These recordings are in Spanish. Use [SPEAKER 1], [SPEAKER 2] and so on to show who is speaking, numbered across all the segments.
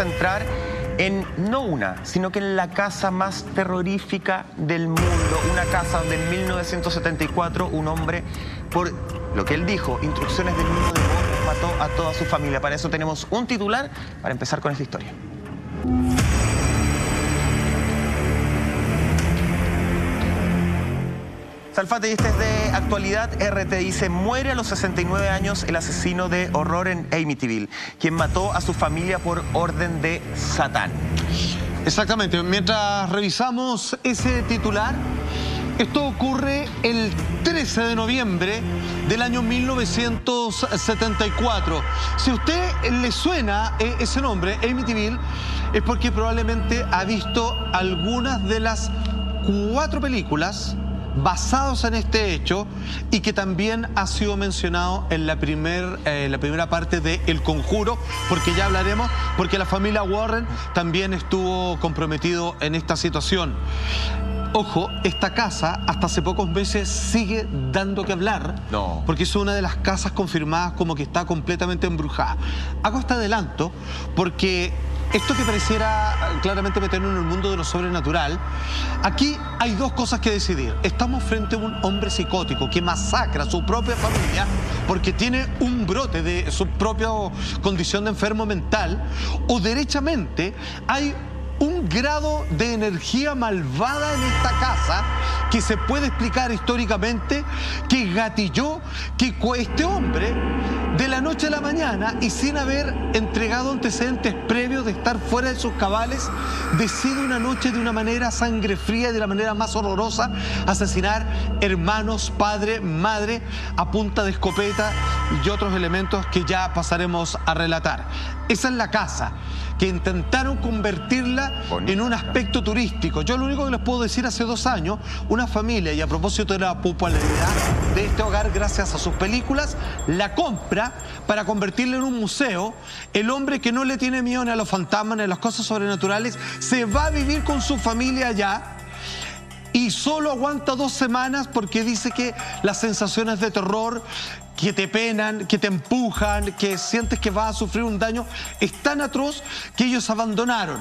[SPEAKER 1] centrar en no una, sino que en la casa más terrorífica del mundo. Una casa donde en 1974 un hombre, por lo que él dijo, instrucciones del mismo demonio, mató a toda su familia. Para eso tenemos un titular para empezar con esta historia. Salfate, y este es de Actualidad RT. Dice: muere a los 69 años el asesino de horror en Amityville, quien mató a su familia por orden de Satán.
[SPEAKER 2] Exactamente. Mientras revisamos ese titular, esto ocurre el 13 de noviembre del año 1974. Si a usted le suena ese nombre, Amityville, es porque probablemente ha visto algunas de las 4 películas basados en este hecho y que también ha sido mencionado en la primera parte de El Conjuro, porque ya hablaremos, porque la familia Warren también estuvo comprometido en esta situación. Ojo, esta casa hasta hace pocos meses sigue dando que hablar, porque es una de las casas confirmadas como que está completamente embrujada. Hago este adelanto porque esto que pareciera claramente meternos en el mundo de lo sobrenatural, aquí hay 2 cosas que decidir. Estamos frente a un hombre psicótico que masacra a su propia familia porque tiene un brote de su propia condición de enfermo mental, o derechamente hay un grado de energía malvada en esta casa que se puede explicar históricamente, que gatilló que este hombre, de la noche a la mañana y sin haber entregado antecedentes previos de estar fuera de sus cabales, decide una noche de una manera sangre fría y de la manera más horrorosa asesinar hermanos, padre, madre, a punta de escopeta y otros elementos que ya pasaremos a relatar. Esa es la casa, que intentaron convertirla en un aspecto turístico. Yo lo único que les puedo decir, hace 2 años, una familia, y a propósito de la popularidad de este hogar gracias a sus películas, la compra para convertirla en un museo. El hombre, que no le tiene miedo ni a los fantasmas ni a las cosas sobrenaturales, se va a vivir con su familia allá y solo aguanta 2 semanas porque dice que las sensaciones de terror que te penan, que te empujan, que sientes que vas a sufrir un daño, es tan atroz que ellos abandonaron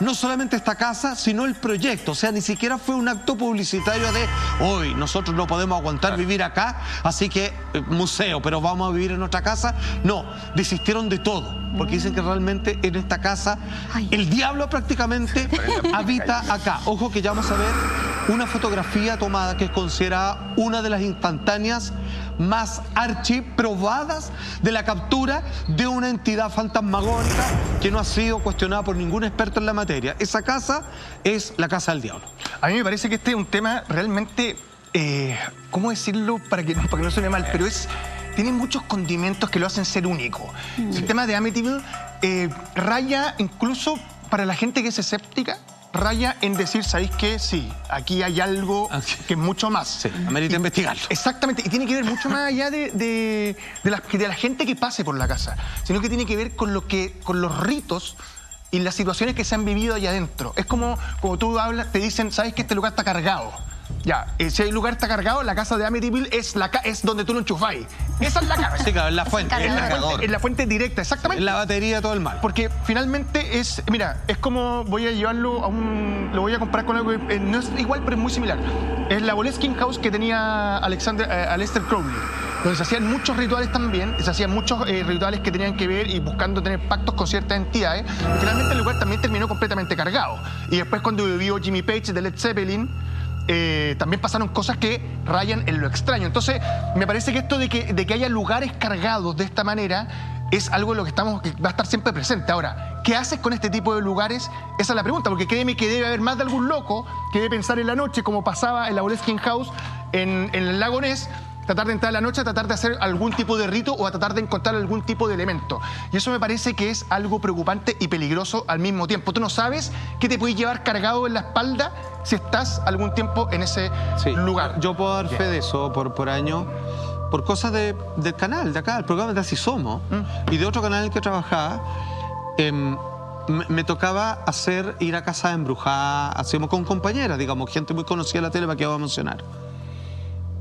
[SPEAKER 2] no solamente esta casa, sino el proyecto. O sea, ni siquiera fue un acto publicitario de hoy nosotros no podemos aguantar vivir acá, así que museo, pero vamos a vivir en nuestra casa. No, desistieron de todo, porque dicen que realmente en esta casa el diablo prácticamente habita acá. Ojo que ya vamos a ver una fotografía tomada que es considerada una de las instantáneas más archiprobadas de la captura de una entidad fantasmagórica que no ha sido cuestionada por ningún experto en la materia. Esa casa es la casa del diablo.
[SPEAKER 3] A mí me parece que este es un tema realmente, ¿cómo decirlo para que no suene mal? Pero tiene muchos condimentos que lo hacen ser único. El tema de Amityville raya incluso para la gente que es escéptica, raya en decir, ¿sabéis qué? Sí, aquí hay algo que es mucho más.
[SPEAKER 2] Sí, amerita investigarlo.
[SPEAKER 3] Exactamente, y tiene que ver mucho más allá de la gente que pase por la casa, sino que tiene que ver con los ritos y las situaciones que se han vivido allá adentro. Es como tú hablas, te dicen, ¿sabes que este lugar está cargado? Ya, si el lugar está cargado, la casa de Amityville es donde tú lo enchufáis. Esa es la casa.
[SPEAKER 2] Sí, claro, es la fuente.
[SPEAKER 3] Es la fuente directa, exactamente.
[SPEAKER 2] Es la batería de todo el mal.
[SPEAKER 3] Porque finalmente es como, voy a llevarlo lo voy a comparar con algo que no es igual, pero es muy similar. Es la Boleskine House que tenía Aleister Crowley, donde se hacían muchos rituales también, se hacían muchos rituales que tenían que ver y buscando tener pactos con ciertas entidades. Y finalmente el lugar también terminó completamente cargado. Y después, cuando vivió Jimmy Page de Led Zeppelin, también pasaron cosas que rayan en lo extraño. Entonces, me parece que esto de que haya lugares cargados de esta manera es algo de lo que va a estar siempre presente. Ahora, ¿qué haces con este tipo de lugares? Esa es la pregunta, porque créeme que debe haber más de algún loco que debe pensar en la noche, como pasaba en la Boleskine House en el lago Ness, tratar de entrar a la noche, a tratar de hacer algún tipo de rito o a tratar de encontrar algún tipo de elemento. Y eso me parece que es algo preocupante y peligroso al mismo tiempo. Tú no sabes qué te puedes llevar cargado en la espalda si estás algún tiempo en ese lugar.
[SPEAKER 2] Yo puedo dar fe de eso por año, por cosas del canal de acá, el programa de Así Somos, y de otro canal en el que trabajaba. Me tocaba ir a casa embrujada, hacíamos con compañeras, digamos, gente muy conocida en la tele, para que voy a mencionar.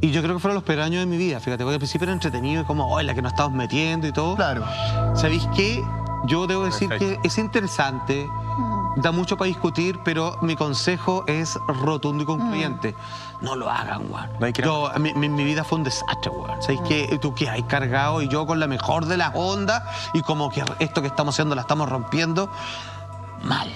[SPEAKER 2] Y yo creo que fueron los peores años de mi vida, fíjate, porque al principio era entretenido y como, la que nos estamos metiendo y todo.
[SPEAKER 3] Claro.
[SPEAKER 2] ¿Sabéis qué? Yo debo decir que es interesante, da mucho para discutir, pero mi consejo es rotundo y concluyente. No lo hagan, weón.
[SPEAKER 1] No hay que-
[SPEAKER 2] Mi vida fue un desastre, weón. ¿Sabes qué? Tú que hay cargado y yo con la mejor de las ondas y como que esto que estamos haciendo la estamos rompiendo. Mal.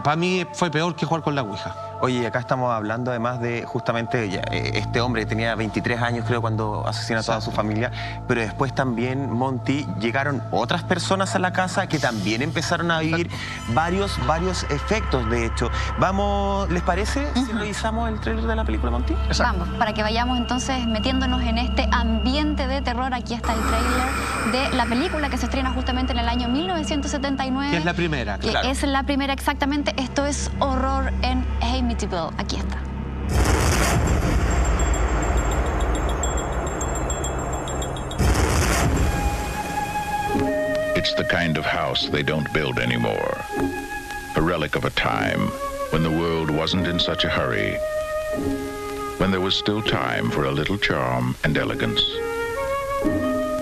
[SPEAKER 2] Para mí fue peor que jugar con la Ouija.
[SPEAKER 1] Oye, acá estamos hablando además de justamente este hombre tenía 23 años creo cuando asesina a toda su familia, pero después también, Monty, llegaron otras personas a la casa que también empezaron a vivir varios efectos, de hecho. Vamos, ¿les parece si revisamos el tráiler de la película, Monty?
[SPEAKER 4] Vamos, para que vayamos entonces metiéndonos en este ambiente de terror. Aquí está el tráiler de la película que se estrena justamente en el año 1979.
[SPEAKER 2] Que es la primera,
[SPEAKER 4] Que
[SPEAKER 2] claro.
[SPEAKER 4] es la primera, exactamente. Esto es Horror en Amityville. Aquí está.
[SPEAKER 5] It's the kind of house they don't build anymore. A relic of a time when the world wasn't in such a hurry, when there was still time for a little charm and elegance.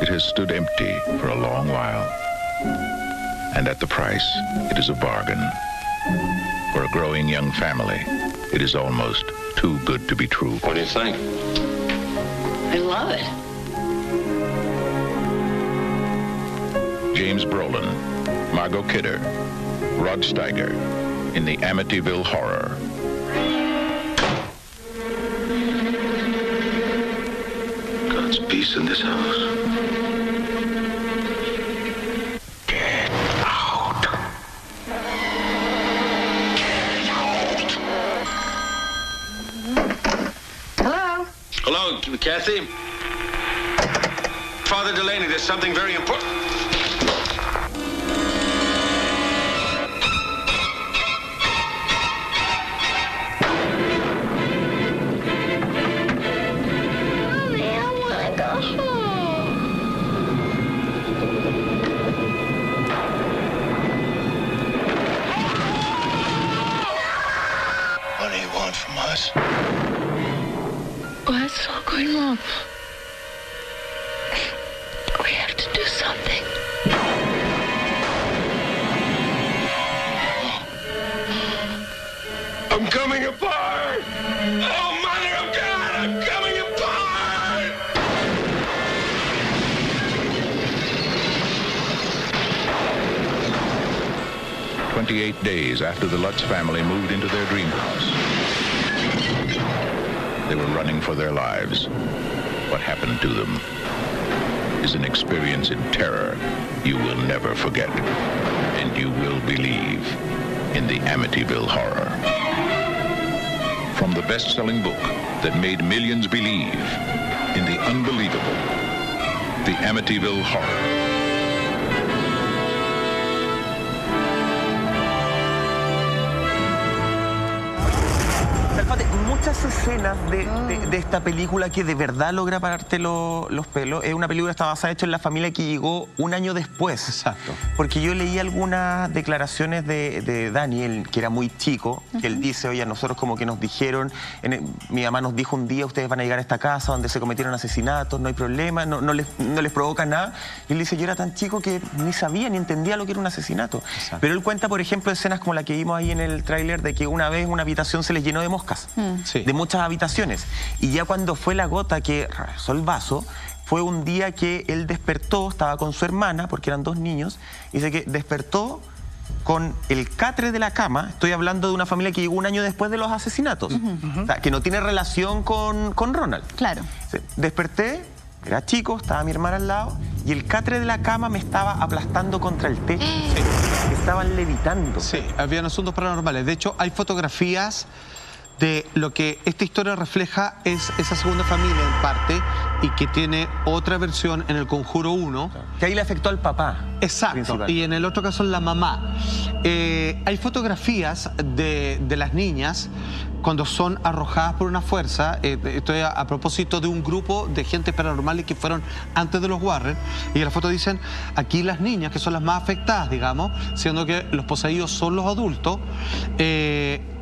[SPEAKER 5] It has stood empty for a long while, and at the price, it is a bargain. For a growing young family, it is almost too good to be true.
[SPEAKER 6] What do you think?
[SPEAKER 7] I love it.
[SPEAKER 5] James Brolin, Margot Kidder, Rod Steiger in the Amityville Horror.
[SPEAKER 6] God's peace in this house.
[SPEAKER 5] Get out.
[SPEAKER 7] Hello?
[SPEAKER 6] Hello, Kathy? Father Delaney, there's something very important.
[SPEAKER 7] Mommy, I want to go home.
[SPEAKER 6] What do you want from us?
[SPEAKER 7] What's all going wrong? We have to do something.
[SPEAKER 6] I'm coming apart! Oh, Mother of God, I'm coming apart!
[SPEAKER 5] 28 days after the Lutz family moved into their dream house, they were running for their lives. What happened to them is an experience in terror you will never forget, and you will believe in the Amityville Horror. From the best-selling book that made millions believe in the unbelievable, the Amityville Horror.
[SPEAKER 1] Salfate, muchas escenas de esta película que de verdad logra pararte los pelos. Es una película que está basada hecho en la familia que llegó un año después.
[SPEAKER 2] Exacto.
[SPEAKER 1] Porque yo leí algunas declaraciones de Daniel, que era muy chico, que él dice, oye, nosotros como que nos dijeron, mi mamá nos dijo un día, ustedes van a llegar a esta casa donde se cometieron asesinatos, no hay problema, no les provoca nada. Y él dice, yo era tan chico que ni sabía ni entendía lo que era un asesinato.
[SPEAKER 2] Exacto.
[SPEAKER 1] Pero él cuenta, por ejemplo, escenas como la que vimos ahí en el tráiler de que una vez una habitación se les llenó de moscas.
[SPEAKER 2] Sí.
[SPEAKER 1] De muchas habitaciones. Y ya cuando fue la gota que rebasó el vaso, fue un día que él despertó, estaba con su hermana, porque eran dos niños, y dice que despertó con el catre de la cama. Estoy hablando de una familia que llegó un año después de los asesinatos. O sea, que no tiene relación con Ronald.
[SPEAKER 4] Claro.
[SPEAKER 1] Desperté, era chico, estaba mi hermana al lado, y el catre de la cama me estaba aplastando contra el techo. Estaban levitando.
[SPEAKER 2] Sí, habían asuntos paranormales. De hecho, hay fotografías de lo que esta historia refleja es esa segunda familia en parte y que tiene otra versión en el Conjuro 1.
[SPEAKER 1] Que ahí le afectó al papá.
[SPEAKER 2] Exacto,
[SPEAKER 1] principal.
[SPEAKER 2] y en el otro caso la mamá. Hay fotografías de las niñas cuando son arrojadas por una fuerza. Estoy a propósito de un grupo de gente paranormal que fueron antes de los Warren, y en la foto dicen, aquí las niñas, que son las más afectadas, digamos, siendo que los poseídos son los adultos,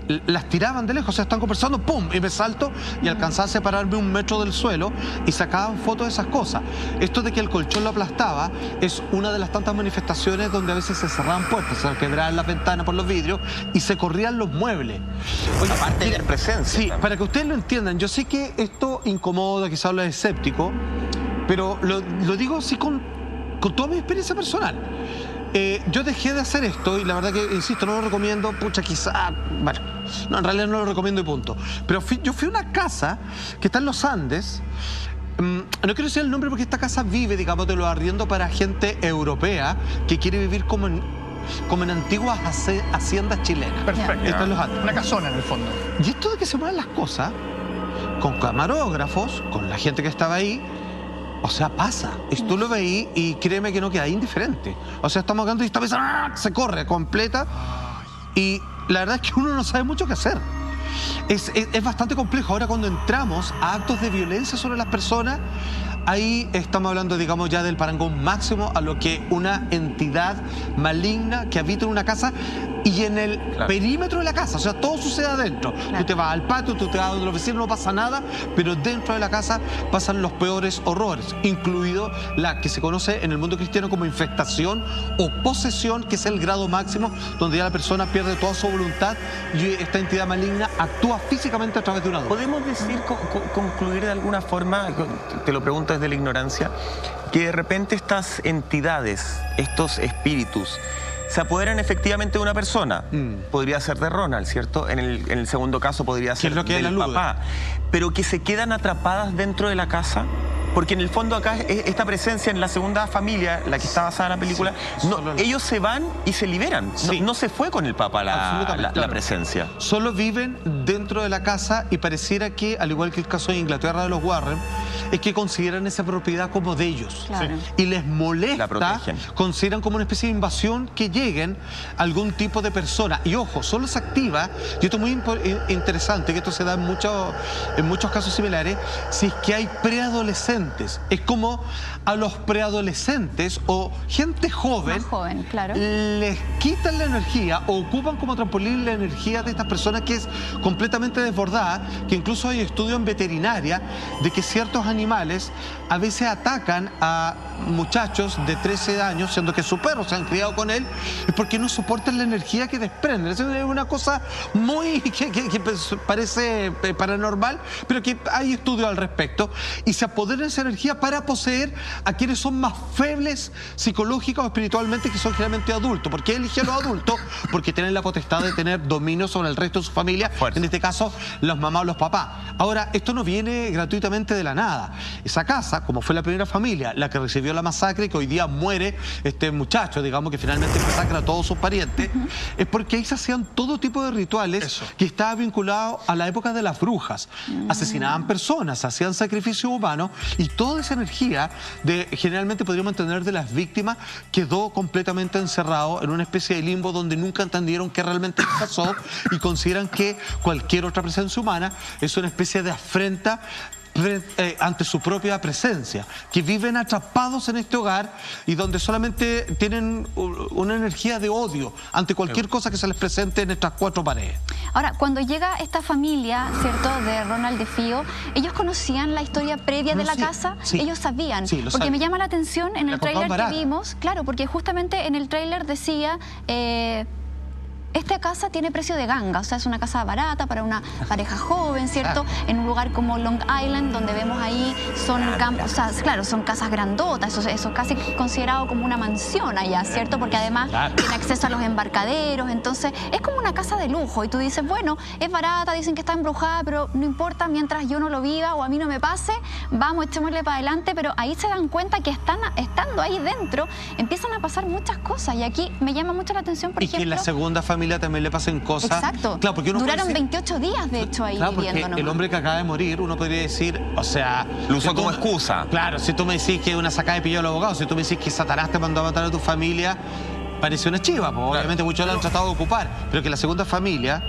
[SPEAKER 2] las tiraban de lejos, o sea, están conversando, ¡pum! Y me salto y alcanzaba a separarme 1 metro del suelo y sacaban fotos de esas cosas. Esto de que el colchón lo aplastaba es una de las tantas manifestaciones donde a veces se cerraban puertas, se quebraban las ventanas por los vidrios y se corrían los muebles.
[SPEAKER 1] Oye, aparte de presencia.
[SPEAKER 2] Sí, para que ustedes lo entiendan, yo sé que esto incomoda, quizás habla de escéptico, pero lo digo así con toda mi experiencia personal. Yo dejé de hacer esto y la verdad que, insisto, no lo recomiendo, pucha, quizá, bueno, no, en realidad no lo recomiendo y punto. Pero yo fui a una casa que está en los Andes, no quiero decir el nombre porque esta casa vive, digamos, de los arriendos para gente europea que quiere vivir como en antiguas haciendas chilenas.
[SPEAKER 3] Perfecto.
[SPEAKER 2] Está en los Andes.
[SPEAKER 3] Una casona en el fondo.
[SPEAKER 2] Y esto de que se muevan las cosas, con camarógrafos, con la gente que estaba ahí, o sea, pasa. Tú lo veí y créeme que no queda indiferente. O sea, estamos hablando y esta vez se corre completa y la verdad es que uno no sabe mucho qué hacer. Es bastante complejo. Ahora, cuando entramos a actos de violencia sobre las personas, ahí estamos hablando, digamos, ya del parangón máximo a lo que una entidad maligna que habita en una casa y en el perímetro de la casa, o sea, todo sucede adentro. Tú te vas al patio, tú te vas donde los vecinos, no pasa nada, pero dentro de la casa pasan los peores horrores, incluido la que se conoce en el mundo cristiano como infestación o posesión, que es el grado máximo, donde ya la persona pierde toda su voluntad y esta entidad maligna actúa físicamente a través de un adulto.
[SPEAKER 1] ¿Podemos decir, concluir de alguna forma, te lo pregunto desde la ignorancia, que de repente estas entidades, estos espíritus, se apoderan efectivamente de una persona? Podría ser de Ronald, ¿cierto? En el segundo caso podría ser del papá. Pero que se quedan atrapadas dentro de la casa. Porque en el fondo acá esta presencia en la segunda familia, la que está basada en la película, ellos se van y se liberan. No se fue con el papá la presencia.
[SPEAKER 2] Solo viven dentro de la casa y pareciera que, al igual que el caso de Inglaterra de los Warren, es que consideran esa propiedad como de ellos.
[SPEAKER 4] Claro.
[SPEAKER 2] Y les molesta, consideran como una especie de invasión que lleguen a algún tipo de persona. Y ojo, solo se activa, y esto es muy interesante, que esto se da en muchos casos similares, si es que hay preadolescentes. Es como a los preadolescentes o gente joven,
[SPEAKER 4] claro,
[SPEAKER 2] les quitan la energía o ocupan como trampolín la energía de estas personas que es completamente desbordada, que incluso hay estudios en veterinaria de que ciertos animales a veces atacan a muchachos de 13 años, siendo que sus perros se han criado con él, es porque no soportan la energía que desprenden. Es una cosa muy que parece paranormal, pero que hay estudios al respecto, y se apoderan de esa energía para poseer a quienes son más febles psicológicos o espiritualmente, que son generalmente adultos. ¿Por qué eligen los adultos? Porque tienen la potestad de tener dominio sobre el resto de su familia, en este caso los mamás o los papás. Ahora, esto no viene gratuitamente de la nada. Esa casa, como fue la primera familia, la que recibió la masacre y que hoy día muere este muchacho, digamos, que finalmente masacra a todos sus parientes, es porque ahí se hacían todo tipo de rituales que estaban vinculados a la época de las brujas. Asesinaban personas, hacían sacrificios humanos, y toda esa energía generalmente podríamos entender de las víctimas quedó completamente encerrado en una especie de limbo donde nunca entendieron qué realmente pasó y consideran que cualquier otra presencia humana es una especie de afrenta ante su propia presencia, que viven atrapados en este hogar y donde solamente tienen una energía de odio ante cualquier cosa que se les presente en estas 4 paredes.
[SPEAKER 4] Ahora, cuando llega esta familia, ¿cierto?, de Ronald DeFeo, ¿ellos conocían la historia previa de la casa? Ellos sabían. Porque me llama la atención en el tráiler que vimos, claro, porque justamente en el tráiler decía... esta casa tiene precio de ganga, o sea, es una casa barata para una pareja joven, ¿cierto? En un lugar como Long Island, donde vemos ahí, son campos, o sea, claro, son casas grandotas, eso casi considerado como una mansión allá, ¿cierto? Porque además tiene acceso a los embarcaderos, entonces es como una casa de lujo. Y tú dices, bueno, es barata, dicen que está embrujada, pero no importa, mientras yo no lo viva o a mí no me pase, vamos, echémosle para adelante. Pero ahí se dan cuenta que estando ahí dentro, empiezan a pasar muchas cosas. Y aquí me llama mucho la atención, por ejemplo...
[SPEAKER 2] Y que en la segunda familia también le pasen cosas.
[SPEAKER 4] Exacto.
[SPEAKER 2] Claro, porque uno
[SPEAKER 4] duraron 28 días, de hecho, ahí viviendo.
[SPEAKER 2] Porque el hombre que acaba de morir, uno podría decir, o sea...
[SPEAKER 1] Lo usó como excusa.
[SPEAKER 2] Claro, si tú me decís que una sacada de pillo al abogado, si tú me decís que Satanás te mandó a matar a tu familia, parece una chiva, pues obviamente muchos lo han tratado de ocupar, pero que la segunda familia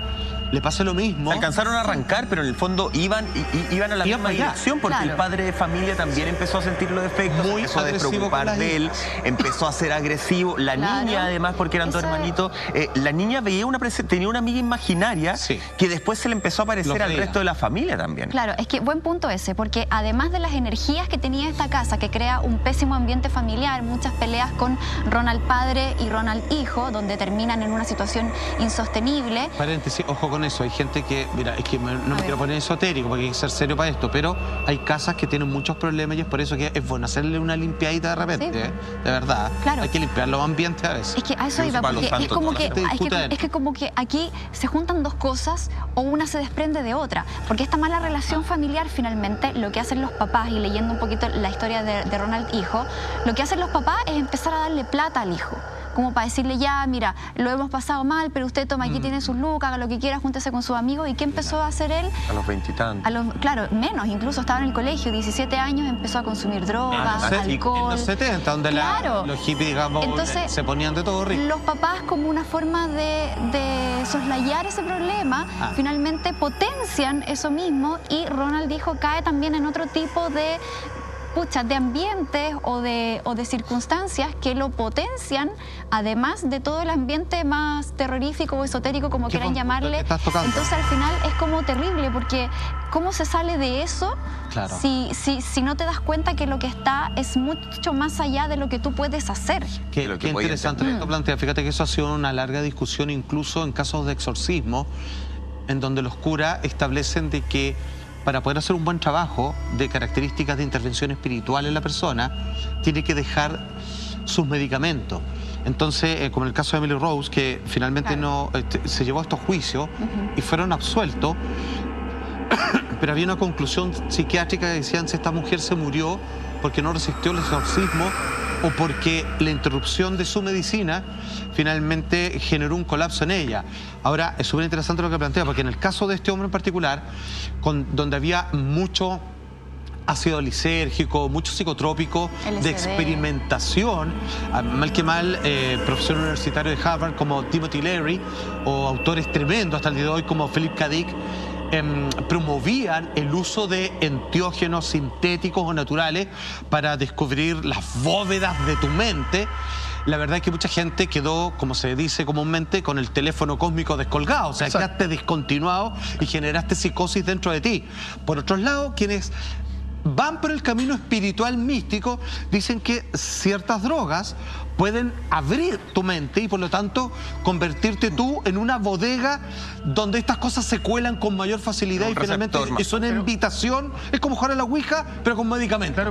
[SPEAKER 2] le pase lo mismo.
[SPEAKER 1] Alcanzaron a arrancar, pero en el fondo iban a la misma dirección, porque el padre de familia también empezó a sentir los efectos,
[SPEAKER 2] muy
[SPEAKER 1] empezó a despreocupar de él, empezó a ser agresivo. La niña, además, porque eran dos hermanitos, la niña veía tenía una amiga imaginaria que después se le empezó a aparecer al resto de la familia también.
[SPEAKER 4] Claro, es que buen punto ese, porque además de las energías que tenía esta casa, que crea un pésimo ambiente familiar, muchas peleas con Ronald padre y Ronald hijo, donde terminan en una situación insostenible.
[SPEAKER 2] Paréntesis, ojo con eso, hay gente que, mira, es que no me quiero poner esotérico porque hay que ser serio para esto, pero hay casas que tienen muchos problemas y es por eso que es bueno hacerle una limpiadita de repente, de verdad. Claro. Hay que limpiar los ambientes a veces.
[SPEAKER 4] Es que a eso iba, porque es como que aquí se juntan dos cosas o una se desprende de otra, porque esta mala relación familiar finalmente lo que hacen los papás, y leyendo un poquito la historia de Ronald hijo, lo que hacen los papás es empezar a darle plata al hijo, como para decirle, ya, mira, lo hemos pasado mal, pero usted toma, aquí tiene sus lucas, haga lo que quiera, júntese con sus amigos. ¿Y qué empezó a hacer él?
[SPEAKER 1] A los 20 y tantos.
[SPEAKER 4] Claro, menos, incluso estaba en el colegio, 17 años, empezó a consumir drogas, alcohol.
[SPEAKER 2] En los 70, donde los hippies, digamos, entonces, se ponían de todo rico.
[SPEAKER 4] Los papás, como una forma de soslayar ese problema, finalmente potencian eso mismo, y Ronald hijo cae también en otro tipo de ambientes o de circunstancias que lo potencian, además de todo el ambiente más terrorífico o esotérico, como quieran llamarle. Entonces al final es como terrible, porque ¿cómo se sale de eso si no te das cuenta que lo que está es mucho más allá de lo que tú puedes hacer?
[SPEAKER 2] Qué interesante lo que plantea. Fíjate que eso ha sido una larga discusión, incluso en casos de exorcismo, en donde los curas establecen de que para poder hacer un buen trabajo de características de intervención espiritual en la persona, tiene que dejar sus medicamentos. Entonces, como en el caso de Emily Rose, que finalmente se llevó a estos juicios y fueron absueltos, pero había una conclusión psiquiátrica que decían si esta mujer se murió porque no resistió el exorcismo o porque la interrupción de su medicina finalmente generó un colapso en ella. Ahora, es súper interesante lo que plantea, porque en el caso de este hombre en particular, donde había mucho ácido lisérgico, mucho psicotrópico,
[SPEAKER 4] LSD,
[SPEAKER 2] de experimentación, mal que mal, profesor universitario de Harvard como Timothy Leary, o autores tremendos hasta el día de hoy como Philip K. Dick, promovían el uso de enteógenos sintéticos o naturales para descubrir las bóvedas de tu mente. La verdad es que mucha gente quedó, como se dice comúnmente, con el teléfono cósmico descolgado, o sea, quedaste descontinuado y generaste psicosis dentro de ti. Por otro lado, quienes van por el camino espiritual místico dicen que ciertas drogas pueden abrir tu mente y por lo tanto convertirte tú en una bodega donde estas cosas se cuelan con mayor facilidad y finalmente es una invitación, es como jugar a la Ouija pero con medicamentos.